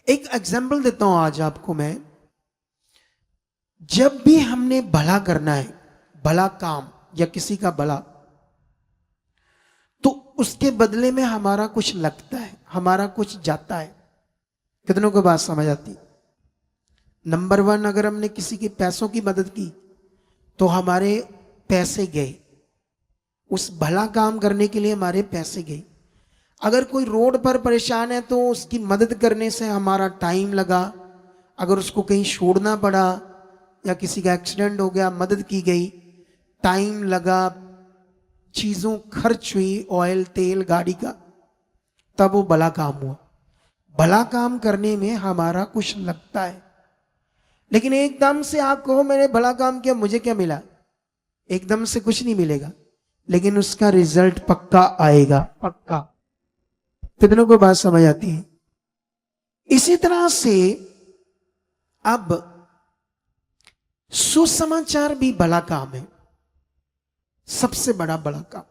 एक एग्जाम्पल देता हूं आज आपको मैं। जब भी हमने भला करना है, भला काम या किसी का भला, तो उसके बदले में हमारा कुछ लगता है, हमारा कुछ जाता है। कितनों को बात समझ आती? नंबर वन, अगर हमने किसी के पैसों की मदद की तो हमारे पैसे गए, उस भला काम करने के लिए हमारे पैसे गए। अगर कोई रोड पर परेशान है तो उसकी मदद करने से हमारा टाइम लगा। अगर उसको कहीं छोड़ना पड़ा या किसी का एक्सीडेंट हो गया, मदद की गई, टाइम लगा, चीज़ों खर्च हुई, ऑयल तेल गाड़ी का, तब वो भला काम हुआ। भला काम करने में हमारा कुछ लगता है। लेकिन एकदम से आप कहो मैंने भला काम किया, मुझे क्या मिला? एकदम से कुछ नहीं मिलेगा, लेकिन उसका रिजल्ट पक्का आएगा, पक्का। कितनों को बात समझ आती है? इसी तरह से अब सुसमाचार भी भला काम है, सबसे बड़ा भला काम।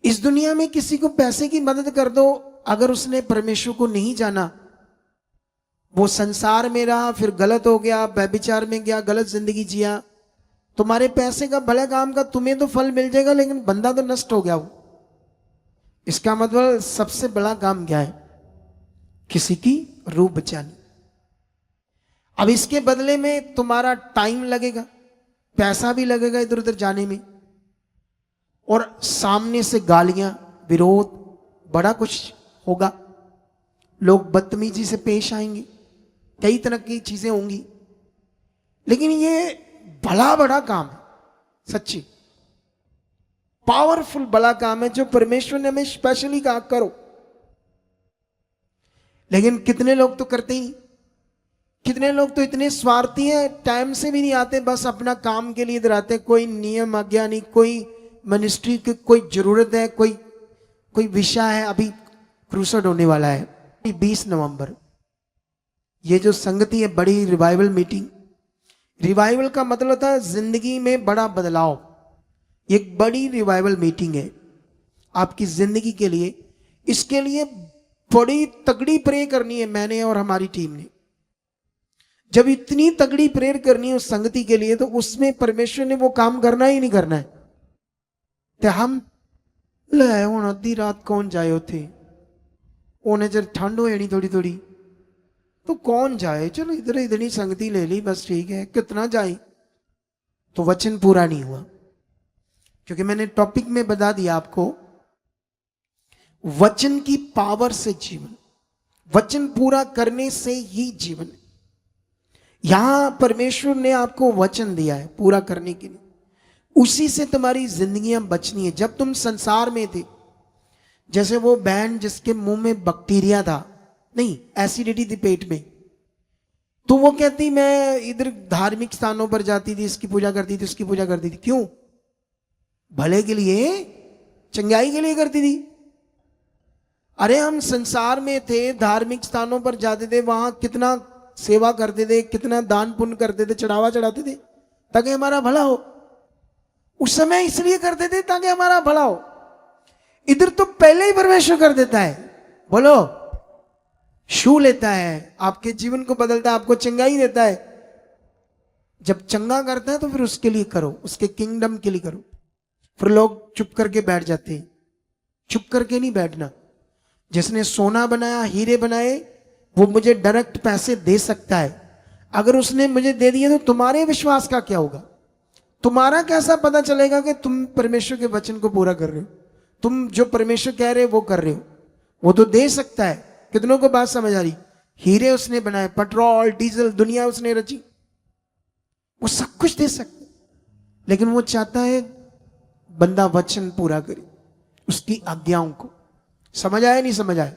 इस दुनिया में किसी को पैसे की मदद कर दो, अगर उसने परमेश्वर को नहीं जाना, वो संसार में रहा, फिर गलत हो गया, व्यभिचार में गया, गलत जिंदगी जिया, तुम्हारे पैसे का भले काम का तुम्हें तो फल मिल जाएगा, लेकिन बंदा तो नष्ट हो गया वो। इसका मतलब सबसे बड़ा काम क्या है? किसी की रूह बचानी। अब इसके बदले में तुम्हारा टाइम लगेगा, पैसा भी लगेगा इधर उधर जाने में, और सामने से गालियां, विरोध, बड़ा कुछ होगा। लोग बदतमीजी से पेश आएंगे, कई तरह की चीजें होंगी। लेकिन ये भला बड़ा काम है, सच्ची पावरफुल भला काम है, जो परमेश्वर ने हमें स्पेशली कहा करो। लेकिन कितने लोग तो करते ही नहीं। कितने लोग तो इतने स्वार्थी हैं, टाइम से भी नहीं आते, बस अपना काम के लिए इधर आते। कोई नियम आज्ञा नहीं, कोई मिनिस्ट्री की कोई जरूरत है, कोई विषय है, अभी क्रूसेड होने वाला है 20 नवंबर। ये जो संगति है, बड़ी रिवाइवल मीटिंग। रिवाइवल का मतलब था जिंदगी में बड़ा बदलाव। एक बड़ी रिवाइवल मीटिंग है आपकी जिंदगी के लिए। इसके लिए बड़ी तगड़ी प्रे करनी है मैंने और हमारी टीम ने। जब इतनी तगड़ी प्रेयर करनी है उस संगति के लिए, तो उसमें परमेश्वर ने वो काम करना ही नहीं करना है। तो हम ले हूं अद्धी रात कौन जाए उथे, उन्हें जब ठंड हो जानी थोड़ी थोड़ी, तो कौन जाए, चलो इधर इधर ही संगति ले ली, बस ठीक है, कितना जाए। तो वचन पूरा नहीं हुआ, क्योंकि मैंने टॉपिक में बता दिया आपको, वचन की पावर से जीवन, वचन पूरा करने से ही जीवन। यहां परमेश्वर ने आपको वचन दिया है पूरा करने के लिए, उसी से तुम्हारी जिंदगियां बचनी है। जब तुम संसार में थे, जैसे वो बहन जिसके मुंह में बैक्टीरिया था, नहीं एसिडिटी थी पेट में, तो वो कहती मैं इधर धार्मिक स्थानों पर जाती थी, इसकी पूजा करती थी, उसकी पूजा करती थी। क्यों? भले के लिए, चंगाई के लिए करती थी। अरे हम संसार में थे, धार्मिक स्थानों पर जाते थे, वहां कितना सेवा करते थे, कितना दान पुण्य करते थे, चढ़ावा चढ़ाते थे ताकि हमारा भला हो। उस समय इसलिए करते थे ताकि हमारा भला हो। इधर तो पहले ही परमेश्वर कर देता है, बोलो, छू लेता है, आपके जीवन को बदलता है, आपको चंगाई देता है। जब चंगा करता है तो फिर उसके लिए करो, उसके किंगडम के लिए करो। फिर लोग चुप करके बैठ जाते हैं। चुप करके नहीं बैठना। जिसने सोना बनाया, हीरे बनाए, वो मुझे डायरेक्ट पैसे दे सकता है। अगर उसने मुझे दे दिए तो तुम्हारे विश्वास का क्या होगा? तुम्हारा कैसा पता चलेगा कि तुम परमेश्वर के वचन को पूरा कर रहे हो? तुम जो परमेश्वर कह रहे हो वो कर रहे हो। वो तो दे सकता है। कितनों को बात समझ आ रही? हीरे उसने बनाए, पेट्रोल डीजल दुनिया उसने रची, वो सब कुछ दे सकता है। लेकिन वो चाहता है बंदा वचन पूरा करे, उसकी आज्ञाओं को। समझ आया नहीं समझ आया?